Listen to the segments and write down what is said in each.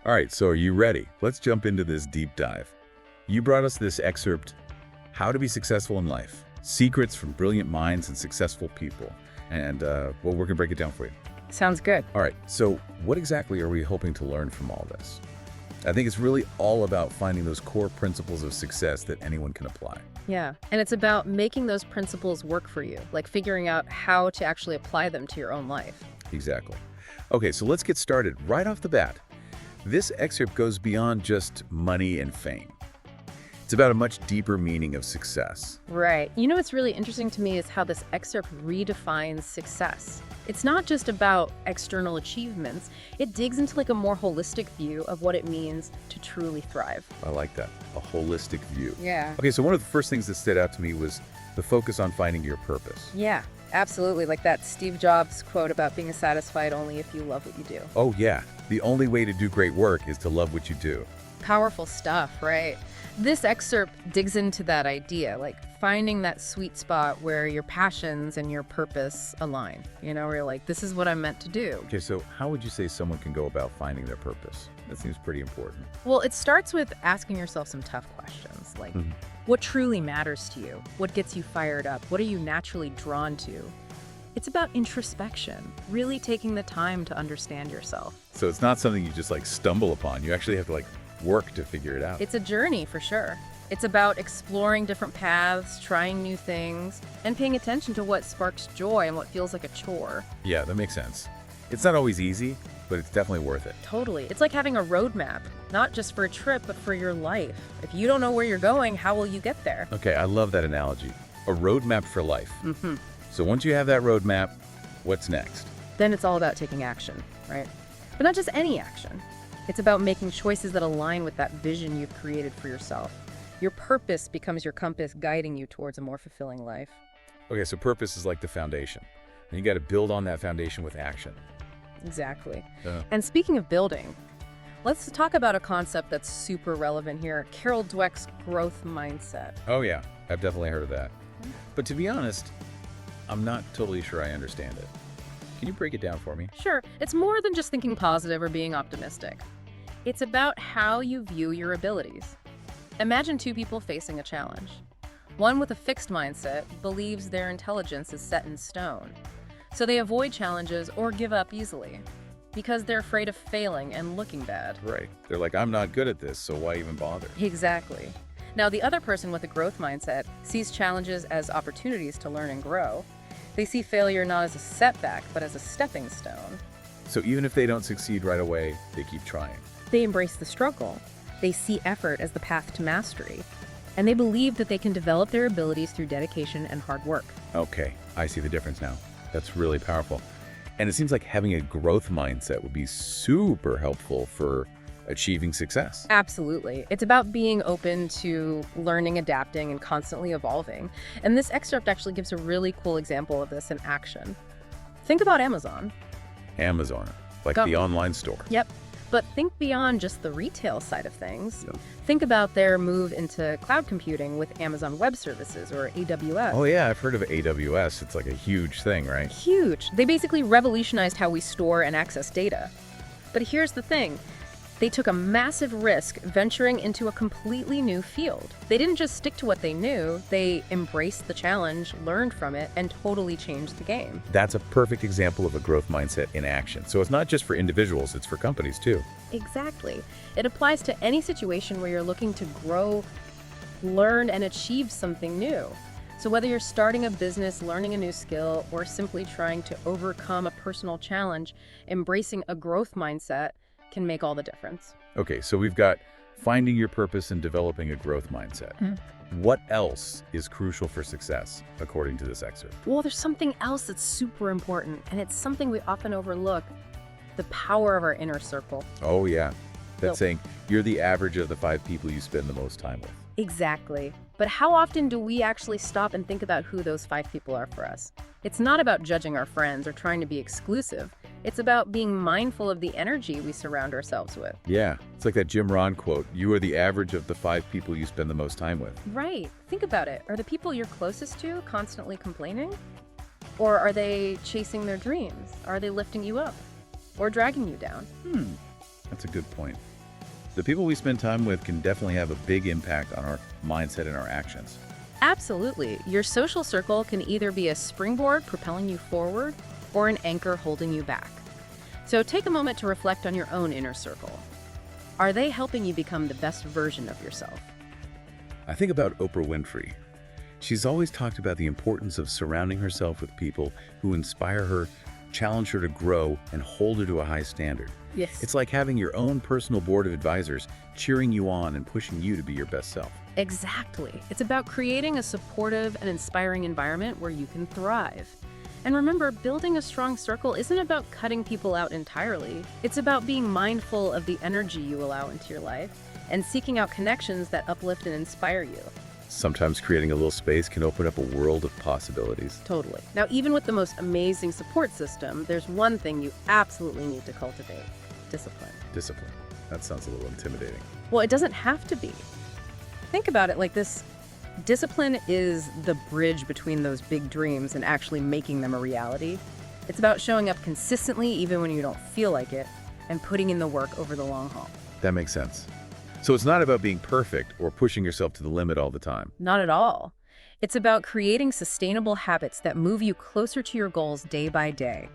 All right, so are you ready? Let's jump into this deep dive. You brought us this excerpt, How to Be Successful in Life, Secrets from Brilliant Minds and Successful People. And, well, we're going to break it down for you. Sounds good. All right, so what exactly are we hoping to learn from all this? I think it's really all about finding those core principles of success that anyone can apply. Yeah, and it's about making those principles work for you, like figuring out how to actually apply them to your own life. Exactly. Okay, so let's get started right off the bat. This excerpt goes beyond just money and fame. It's about a much deeper meaning of success. Right. You know what's really interesting to me is how this excerpt redefines success. It's not just about external achievements. It digs into like a more holistic view of what it means to truly thrive. I like that, a holistic view. Yeah. Okay, so one of the first things that stood out to me was the focus on finding your purpose. Yeah, absolutely. Like that Steve Jobs quote about being satisfied only if you love what you do. Oh yeah, the only way to do great work is to love what you do. Powerful stuff, right? This excerpt digs into that idea, like finding that sweet spot where your passions and your purpose align. You know, where you're like, this is what I'm meant to do. Okay, so how would you say someone can go about finding their purpose? That seems pretty important. Well, it starts with asking yourself some tough questions, like what truly matters to you? What gets you fired up? What are you naturally drawn to? It's about introspection, really taking the time to understand yourself. So it's not something you just like stumble upon. You actually have to like work to figure it out. It's a journey for sure. It's about exploring different paths, trying new things, and paying attention to what sparks joy and what feels like a chore. Yeah, that makes sense. It's not always easy, but it's definitely worth it. Totally. It's like having a roadmap, not just for a trip, but for your life. If you don't know where you're going, how will you get there? Okay, I love that analogy. A roadmap for life. So once you have that roadmap, what's next? Then it's all about taking action, right? But not just any action. It's about making choices that align with that vision you've created for yourself. Your purpose becomes your compass guiding you towards a more fulfilling life. Okay, so purpose is like the foundation. And you got to build on that foundation with action. Exactly. And speaking of building, let's talk about a concept that's super relevant here, Carol Dweck's growth mindset. Oh yeah, I've definitely heard of that. But to be honest, I'm not totally sure I understand it. Can you break it down for me? Sure, it's more than just thinking positive or being optimistic. It's about how you view your abilities. Imagine two people facing a challenge. One with a fixed mindset believes their intelligence is set in stone, so they avoid challenges or give up easily because they're afraid of failing and looking bad. Right. They're like, I'm not good at this, so why even bother? Exactly. Now, the other person with a growth mindset sees challenges as opportunities to learn and grow. They see failure not as a setback, but as a stepping stone. So even if they don't succeed right away, they keep trying. They embrace the struggle. They see effort as the path to mastery. And they believe that they can develop their abilities through dedication and hard work. Okay, I see the difference now. That's really powerful. And it seems like having a growth mindset would be super helpful for achieving success. Absolutely. It's about being open to learning, adapting, and constantly evolving. And this excerpt actually gives a really cool example of this in action. Think about Amazon. Amazon, like Go. the online store. Yep. But think beyond just the retail side of things. Think about their move into cloud computing with Amazon Web Services, or AWS. Oh yeah, I've heard of AWS. It's like a huge thing, right? Huge. They basically revolutionized how we store and access data. But here's the thing. They took a massive risk venturing into a completely new field. They didn't just stick to what they knew, they embraced the challenge, learned from it, and totally changed the game. That's a perfect example of a growth mindset in action. So it's not just for individuals, it's for companies too. Exactly. It applies to any situation where you're looking to grow, learn, and achieve something new. So whether you're starting a business, learning a new skill, or simply trying to overcome a personal challenge, embracing a growth mindset can make all the difference. Okay, so we've got finding your purpose and developing a growth mindset. What else is crucial for success, according to this excerpt? Well, there's something else that's super important, and it's something we often overlook, the power of our inner circle. Oh yeah, that's So- saying you're the average of the 5 people you spend the most time with. Exactly. But how often do we actually stop and think about who those 5 people are for us? It's not about judging our friends or trying to be exclusive. It's about being mindful of the energy we surround ourselves with. Yeah, it's like that Jim Rohn quote, you are the average of the 5 people you spend the most time with. Right. Think about it. Are the people you're closest to constantly complaining? Or are they chasing their dreams? Are they lifting you up or dragging you down? That's a good point. The people we spend time with can definitely have a big impact on our mindset and our actions. Absolutely. Your social circle can either be a springboard propelling you forward or an anchor holding you back. So take a moment to reflect on your own inner circle. Are they helping you become the best version of yourself? I think about Oprah Winfrey. She's always talked about the importance of surrounding herself with people who inspire her, challenge her to grow, and hold her to a high standard. Yes. It's like having your own personal board of advisors cheering you on and pushing you to be your best self. Exactly. It's about creating a supportive and inspiring environment where you can thrive. And remember, building a strong circle isn't about cutting people out entirely. It's about being mindful of the energy you allow into your life and seeking out connections that uplift and inspire you. Sometimes creating a little space can open up a world of possibilities. Totally. Now, even with the most amazing support system, there's one thing you absolutely need to cultivate: discipline. Discipline. That sounds a little intimidating. Well, it doesn't have to be. Think about it like this. Discipline is the bridge between those big dreams and actually making them a reality. It's about showing up consistently even when you don't feel like it and putting in the work over the long haul. That makes sense. So it's not about being perfect or pushing yourself to the limit all the time. Not at all. It's about creating sustainable habits that move you closer to your goals day by day.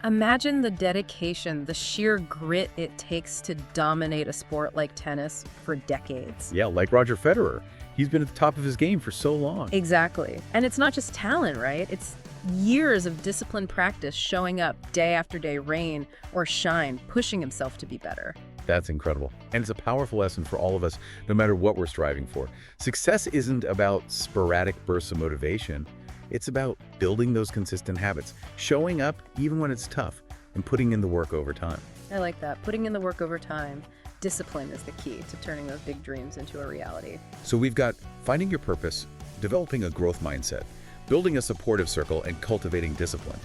Imagine the dedication, the sheer grit it takes to dominate a sport like tennis for decades. Yeah, like Roger Federer. He's been at the top of his game for so long. Exactly. And it's not just talent, right? It's years of disciplined practice, showing up day after day, rain or shine, pushing himself to be better. That's incredible. And it's a powerful lesson for all of us, no matter what we're striving for. Success isn't about sporadic bursts of motivation. It's about building those consistent habits, showing up even when it's tough, and putting in the work over time. I like that. Putting in the work over time. Discipline is the key to turning those big dreams into a reality. So we've got finding your purpose, developing a growth mindset, building a supportive circle, and cultivating discipline.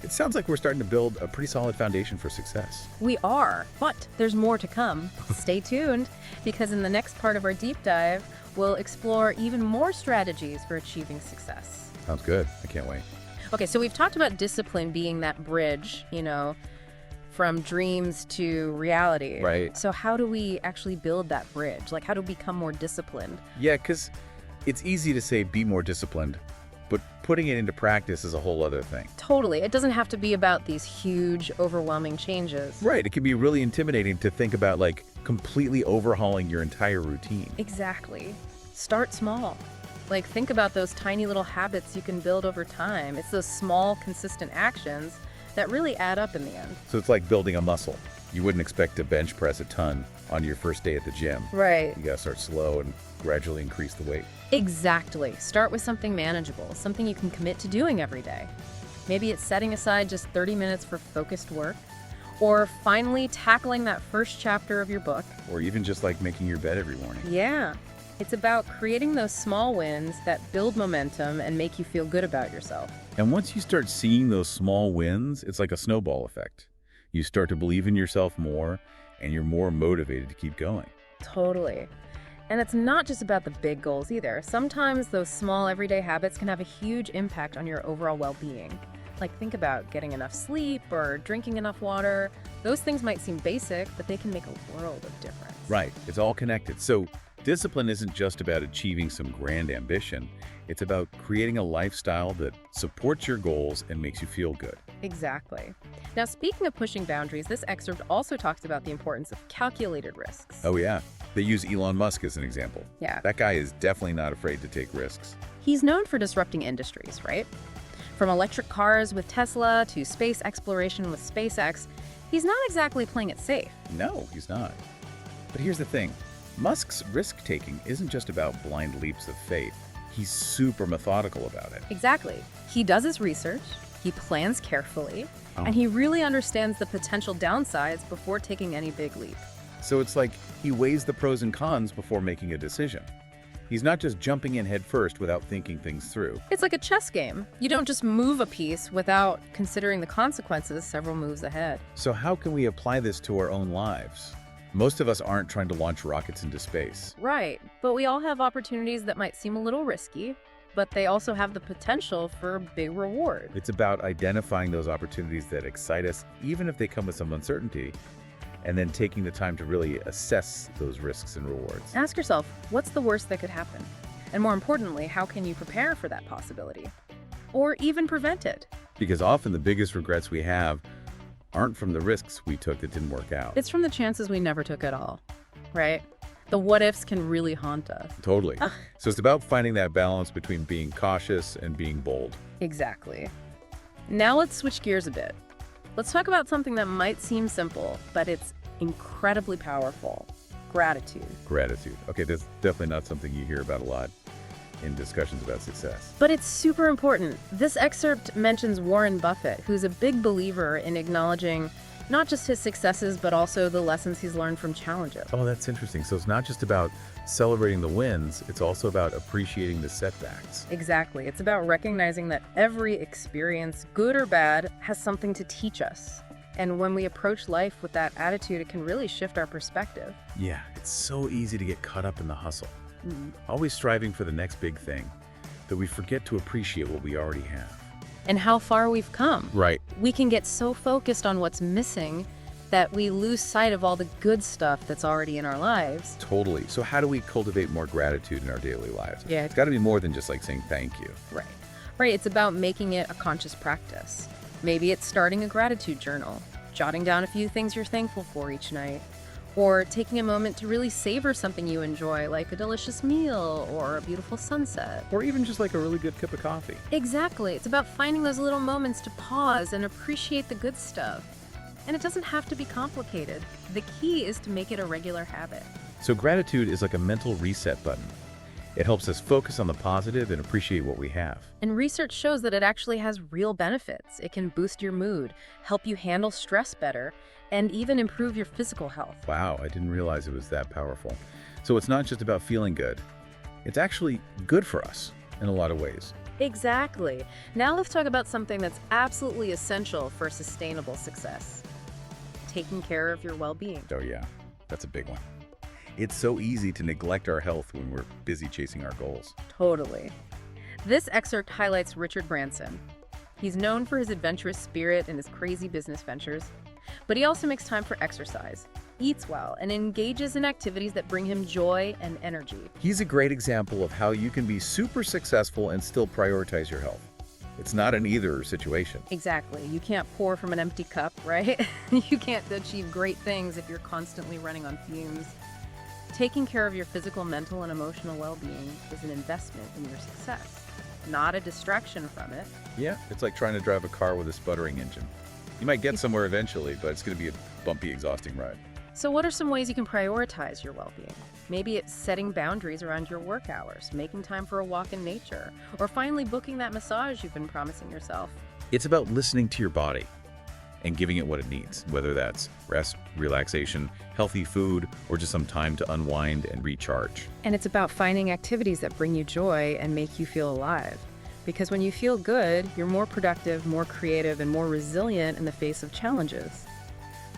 It sounds like we're starting to build a pretty solid foundation for success. We are, but there's more to come. Stay tuned, because in the next part of our deep dive, we'll explore even more strategies for achieving success. Sounds good. I can't wait. Okay, so we've talked about discipline being that bridge, from dreams to reality. Right. So how do we actually build that bridge? Like, how do we become more disciplined? Yeah, because it's easy to say be more disciplined, but putting it into practice is a whole other thing. Totally. It doesn't have to be about these huge, overwhelming changes. Right. It can be really intimidating to think about completely overhauling your entire routine. Exactly. Start small. Think about those tiny little habits you can build over time. It's those small, consistent actions that really add up in the end. So it's like building a muscle. You wouldn't expect to bench press a ton on your first day at the gym. Right. You gotta start slow and gradually increase the weight. Exactly. Start with something manageable, something you can commit to doing every day. Maybe it's setting aside just 30 minutes for focused work, or finally tackling that first chapter of your book. Or even just making your bed every morning. Yeah. It's about creating those small wins that build momentum and make you feel good about yourself. And once you start seeing those small wins, it's like a snowball effect. You start to believe in yourself more, and you're more motivated to keep going. Totally. And it's not just about the big goals either. Sometimes those small everyday habits can have a huge impact on your overall well-being. Think about getting enough sleep or drinking enough water. Those things might seem basic, but they can make a world of difference. Right. It's all connected. So discipline isn't just about achieving some grand ambition. It's about creating a lifestyle that supports your goals and makes you feel good. Exactly. Now, speaking of pushing boundaries, this excerpt also talks about the importance of calculated risks. Oh, yeah. They use Elon Musk as an example. Yeah. That guy is definitely not afraid to take risks. He's known for disrupting industries, right? From electric cars with Tesla to space exploration with SpaceX, he's not exactly playing it safe. No, he's not. But here's the thing. Musk's risk-taking isn't just about blind leaps of faith. He's super methodical about it. Exactly. He does his research, he plans carefully, and he really understands the potential downsides before taking any big leap. So it's like he weighs the pros and cons before making a decision. He's not just jumping in head first without thinking things through. It's like a chess game. You don't just move a piece without considering the consequences several moves ahead. So how can we apply this to our own lives? Most of us aren't trying to launch rockets into space. Right, but we all have opportunities that might seem a little risky, but they also have the potential for a big reward. It's about identifying those opportunities that excite us, even if they come with some uncertainty, and then taking the time to really assess those risks and rewards. Ask yourself, what's the worst that could happen? And more importantly, how can you prepare for that possibility? Or even prevent it? Because often the biggest regrets we have aren't from the risks we took that didn't work out. It's from the chances we never took at all, right? The what-ifs can really haunt us. Totally. So it's about finding that balance between being cautious and being bold. Exactly. Now let's switch gears a bit. Let's talk about something that might seem simple, but it's incredibly powerful. Gratitude. Gratitude. Okay, that's definitely not something you hear about a lot in discussions about success. But it's super important. This excerpt mentions Warren Buffett, who's a big believer in acknowledging not just his successes, but also the lessons he's learned from challenges. Oh, that's interesting. So it's not just about celebrating the wins, it's also about appreciating the setbacks. Exactly. It's about recognizing that every experience, good or bad, has something to teach us. And when we approach life with that attitude, it can really shift our perspective. Yeah, it's so easy to get caught up in the hustle. Always striving for the next big thing, that we forget to appreciate what we already have. And how far we've come. Right. We can get so focused on what's missing that we lose sight of all the good stuff that's already in our lives. Totally. So how do we cultivate more gratitude in our daily lives? Yeah. It's got to be more than just like saying thank you. Right. Right. It's about making it a conscious practice. Maybe it's starting a gratitude journal, jotting down a few things you're thankful for each night, or taking a moment to really savor something you enjoy, like a delicious meal or a beautiful sunset. Or even just like a really good cup of coffee. Exactly. It's about finding those little moments to pause and appreciate the good stuff. And it doesn't have to be complicated. The key is to make it a regular habit. So gratitude is like a mental reset button. It helps us focus on the positive and appreciate what we have. And research shows that it actually has real benefits. It can boost your mood, help you handle stress better, and even improve your physical health. Wow, I didn't realize it was that powerful. So it's not just about feeling good. It's actually good for us in a lot of ways. Exactly. Now let's talk about something that's absolutely essential for sustainable success. Taking care of your well-being. Oh yeah, that's a big one. It's so easy to neglect our health when we're busy chasing our goals. Totally. This excerpt highlights Richard Branson. He's known for his adventurous spirit and his crazy business ventures, but he also makes time for exercise, eats well, and engages in activities that bring him joy and energy. He's a great example of how you can be super successful and still prioritize your health. It's not an either situation. Exactly. You can't pour from an empty cup, right? You can't achieve great things if you're constantly running on fumes. Taking care of your physical, mental, and emotional well-being is an investment in your success, not a distraction from it. Yeah, it's like trying to drive a car with a sputtering engine. You might get somewhere eventually, but it's going to be a bumpy, exhausting ride. So what are some ways you can prioritize your well-being? Maybe it's setting boundaries around your work hours, making time for a walk in nature, or finally booking that massage you've been promising yourself. It's about listening to your body and giving it what it needs, whether that's rest, relaxation, healthy food, or just some time to unwind and recharge. And it's about finding activities that bring you joy and make you feel alive. Because when you feel good, you're more productive, more creative, and more resilient in the face of challenges.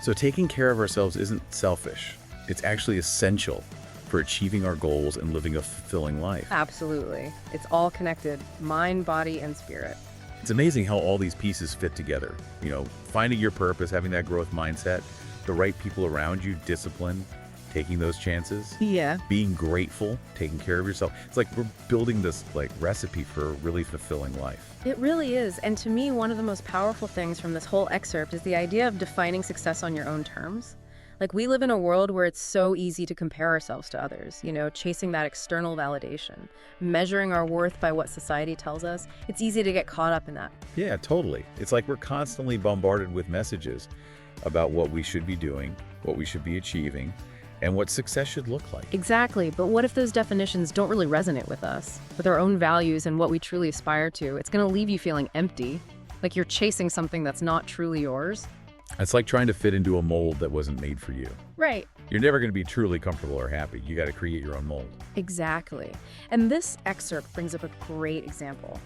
So taking care of ourselves isn't selfish. It's actually essential for achieving our goals and living a fulfilling life. Absolutely. It's all connected, mind, body, and spirit. It's amazing how all these pieces fit together. You know, finding your purpose, having that growth mindset, the right people around you, discipline, taking those chances. Yeah. Being grateful, taking care of yourself. It's like we're building this like recipe for a really fulfilling life. It really is. And to me, one of the most powerful things from this whole excerpt is the idea of defining success on your own terms. Like, we live in a world where it's so easy to compare ourselves to others, chasing that external validation, measuring our worth by what society tells us. It's easy to get caught up in that. Yeah, totally. It's like we're constantly bombarded with messages about what we should be doing, what we should be achieving, and what success should look like. Exactly. But what if those definitions don't really resonate with us, with our own values and what we truly aspire to? It's going to leave you feeling empty, like you're chasing something that's not truly yours. It's like trying to fit into a mold that wasn't made for you. Right. You're never going to be truly comfortable or happy. You got to create your own mold. Exactly. And this excerpt brings up a great example.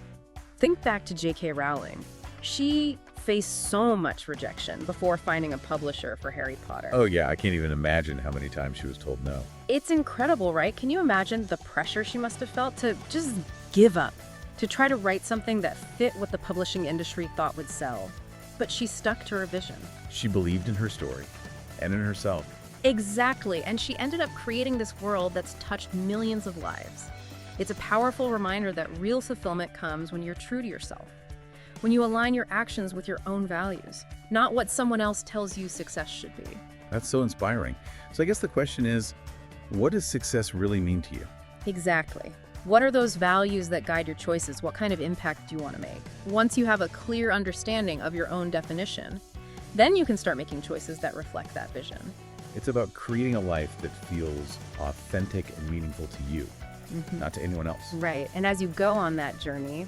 Think back to J.K. Rowling. She faced so much rejection before finding a publisher for Harry Potter. Oh yeah, I can't even imagine how many times she was told no. It's incredible, right? Can you imagine the pressure she must have felt to just give up, to try to write something that fit what the publishing industry thought would sell? But she stuck to her vision. She believed in her story, and in herself. Exactly, and she ended up creating this world that's touched millions of lives. It's a powerful reminder that real fulfillment comes when you're true to yourself, when you align your actions with your own values, not what someone else tells you success should be. That's so inspiring. So I guess the question is, what does success really mean to you? Exactly. What are those values that guide your choices? What kind of impact do you want to make? Once you have a clear understanding of your own definition, then you can start making choices that reflect that vision. It's about creating a life that feels authentic and meaningful to you, not to anyone else. Right. And as you go on that journey,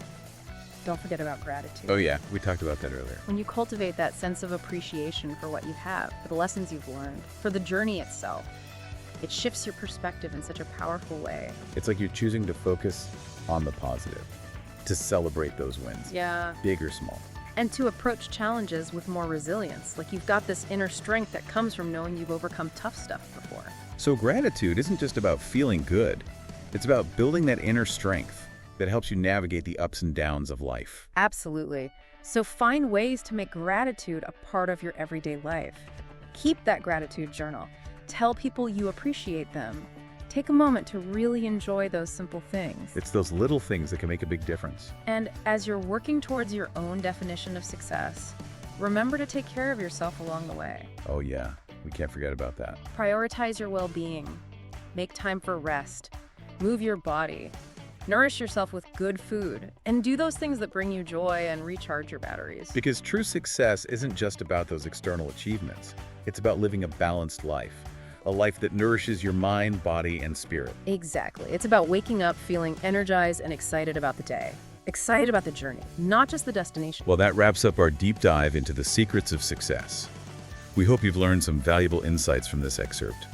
don't forget about gratitude. Oh yeah, we talked about that earlier. When you cultivate that sense of appreciation for what you have, for the lessons you've learned, for the journey itself, it shifts your perspective in such a powerful way. It's like you're choosing to focus on the positive, to celebrate those wins, big or small. And to approach challenges with more resilience, like you've got this inner strength that comes from knowing you've overcome tough stuff before. So gratitude isn't just about feeling good. It's about building that inner strength that helps you navigate the ups and downs of life. Absolutely. So find ways to make gratitude a part of your everyday life. Keep that gratitude journal. Tell people you appreciate them. Take a moment to really enjoy those simple things. It's those little things that can make a big difference. And as you're working towards your own definition of success, remember to take care of yourself along the way. Oh yeah, we can't forget about that. Prioritize your well-being. Make time for rest. Move your body. Nourish yourself with good food. And do those things that bring you joy and recharge your batteries. Because true success isn't just about those external achievements. It's about living a balanced life. A life that nourishes your mind, body, and spirit. Exactly. It's about waking up feeling energized and excited about the day. Excited about the journey, not just the destination. Well, that wraps up our deep dive into the secrets of success. We hope you've learned some valuable insights from this excerpt,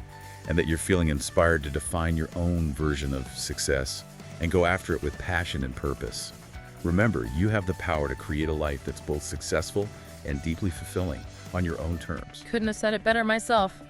and that you're feeling inspired to define your own version of success and go after it with passion and purpose. Remember, you have the power to create a life that's both successful and deeply fulfilling on your own terms. Couldn't have said it better myself.